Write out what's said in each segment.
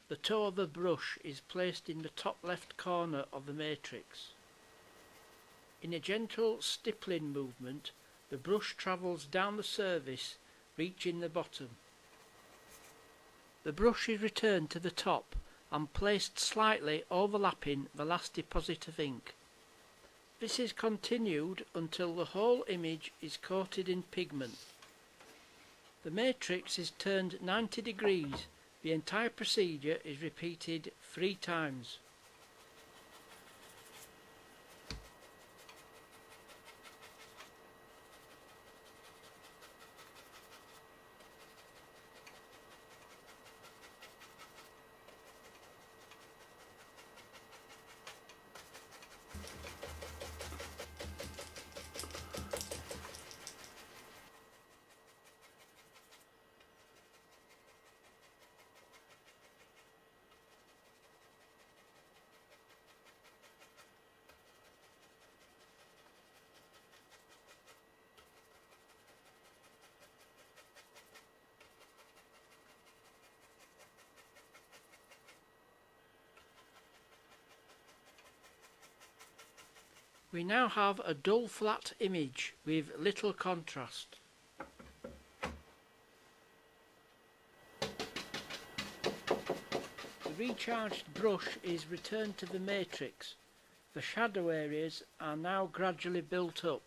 The toe of the brush is placed in the top left corner of the matrix. In a gentle stippling movement, the brush travels down the surface, reaching the bottom. The brush is returned to the top and placed slightly overlapping the last deposit of ink. This is continued until the whole image is coated in pigment. The matrix is turned 90 degrees. The entire procedure is repeated 3 times. We now have a dull flat image with little contrast. The recharged brush is returned to the matrix. The shadow areas are now gradually built up.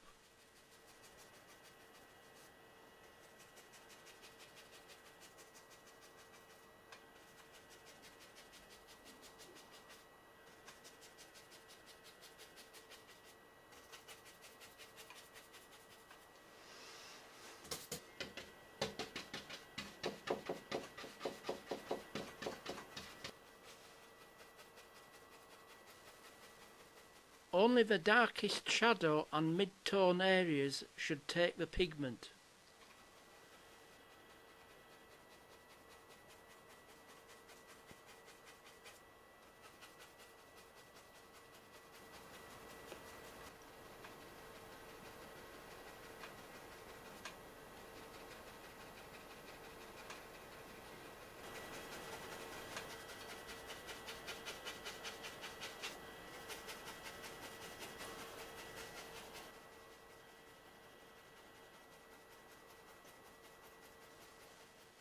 Only the darkest shadow and mid-tone areas should take the pigment.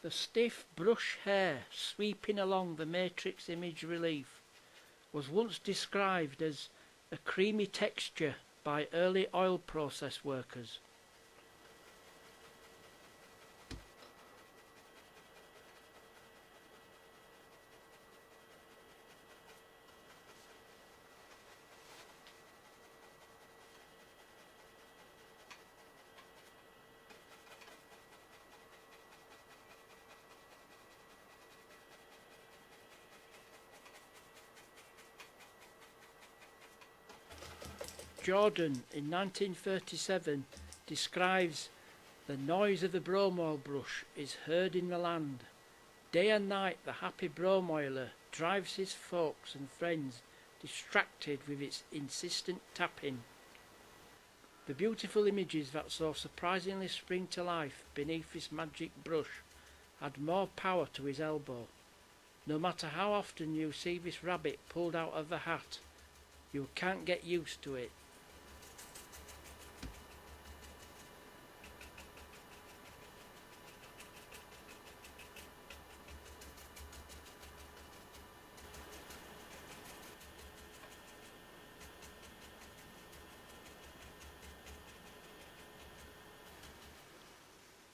The stiff brush hair sweeping along the matrix image relief was once described as a creamy texture by early oil process workers. Jordan in 1937 describes the noise of the bromoil brush is heard in the land. Day and night the happy bromoiler drives his folks and friends distracted with its insistent tapping. The beautiful images that so surprisingly spring to life beneath this magic brush add more power to his elbow. No matter how often you see this rabbit pulled out of the hat, you can't get used to it.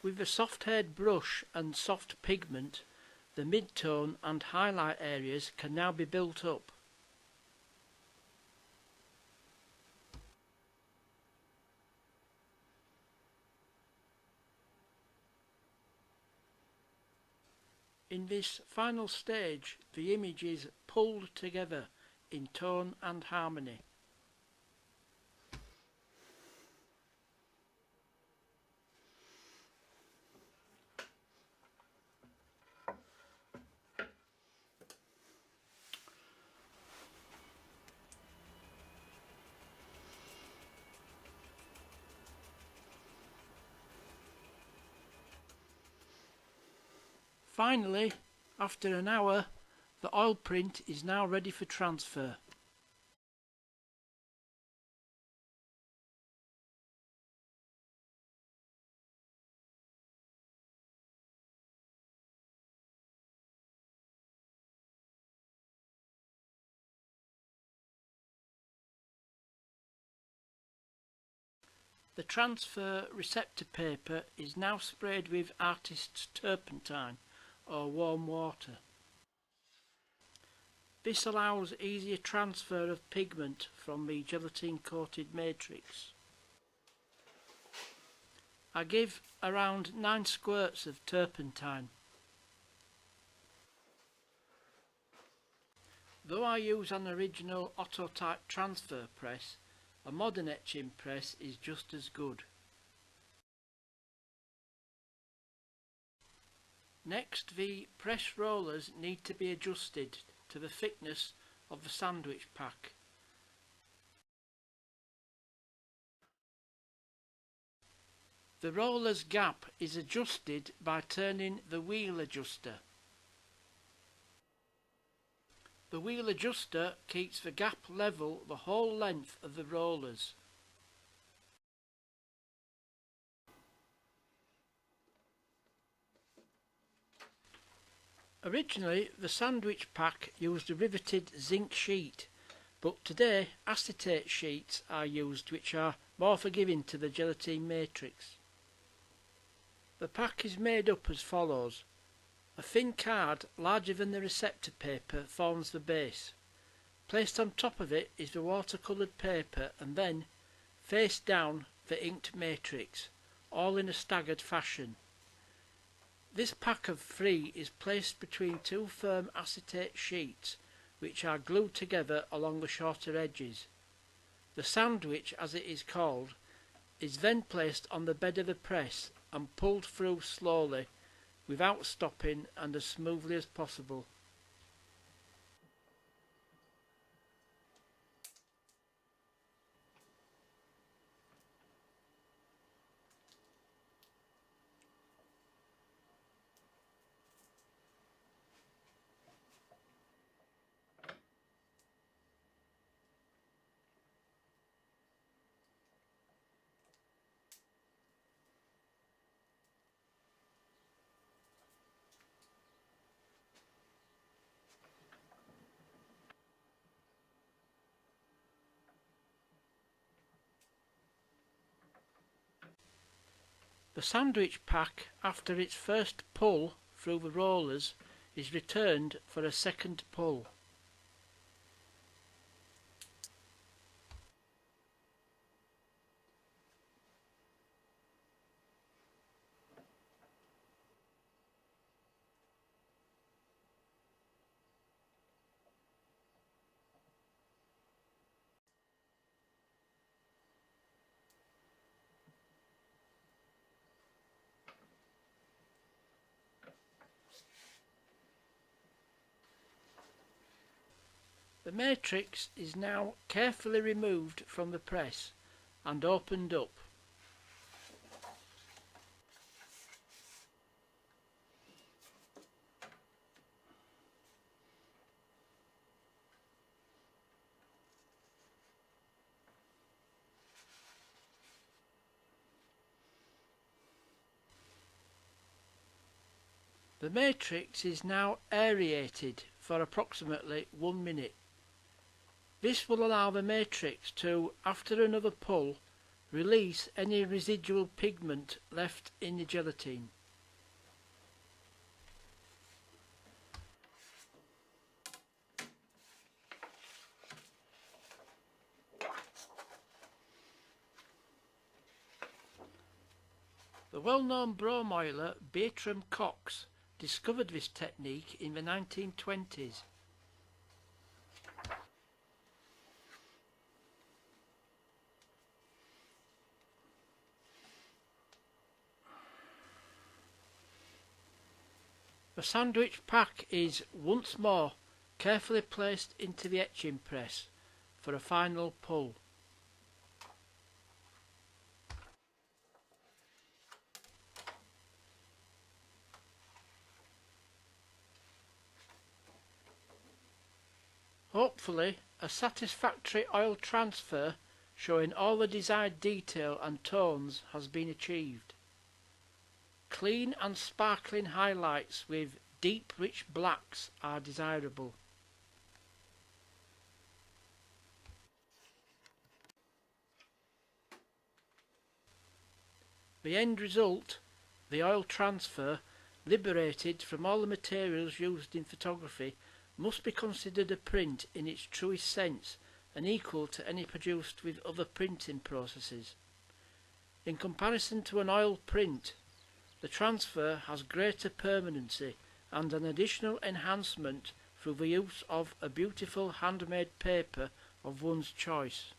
With the soft-haired brush and soft pigment, the mid-tone and highlight areas can now be built up. In this final stage, the image is pulled together in tone and harmony. Finally, after an hour, The oil print is now ready for transfer. The transfer receptor paper is now sprayed with artist's turpentine or warm water. This allows easier transfer of pigment from the gelatine coated matrix. I give around 9 squirts of turpentine. Though I use an original AUTOTYPE transfer press, a modern etching press is just as good. Next, the press rollers need to be adjusted to the thickness of the sandwich pack. The roller's gap is adjusted by turning the wheel adjuster. The wheel adjuster keeps the gap level the whole length of the rollers. Originally, the sandwich pack used a riveted zinc sheet, but today acetate sheets are used which are more forgiving to the gelatine matrix. The pack is made up as follows. A thin card larger than the receptor paper forms the base. Placed on top of it is the watercoloured paper and then, face down, the inked matrix, all in a staggered fashion. This pack of 3 is placed between 2 firm acetate sheets which are glued together along the shorter edges. The sandwich, as it is called, is then placed on the bed of the press and pulled through slowly without stopping and as smoothly as possible. The sandwich pack, after its first pull through the rollers, is returned for a second pull. The matrix is now carefully removed from the press and opened up. The matrix is now aerated for approximately 1 minute. This will allow the matrix to, after another pull, release any residual pigment left in the gelatine. The well-known bromoiler Bertram Cox discovered this technique in the 1920s. The sandwich pack is once more carefully placed into the etching press for a final pull. Hopefully, a satisfactory oil transfer showing all the desired detail and tones has been achieved. Clean and sparkling highlights with deep rich blacks are desirable. The end result, the oil transfer, liberated from all the materials used in photography, must be considered a print in its truest sense and equal to any produced with other printing processes. In comparison to an oil print, the transfer has greater permanency and an additional enhancement through the use of a beautiful handmade paper of one's choice.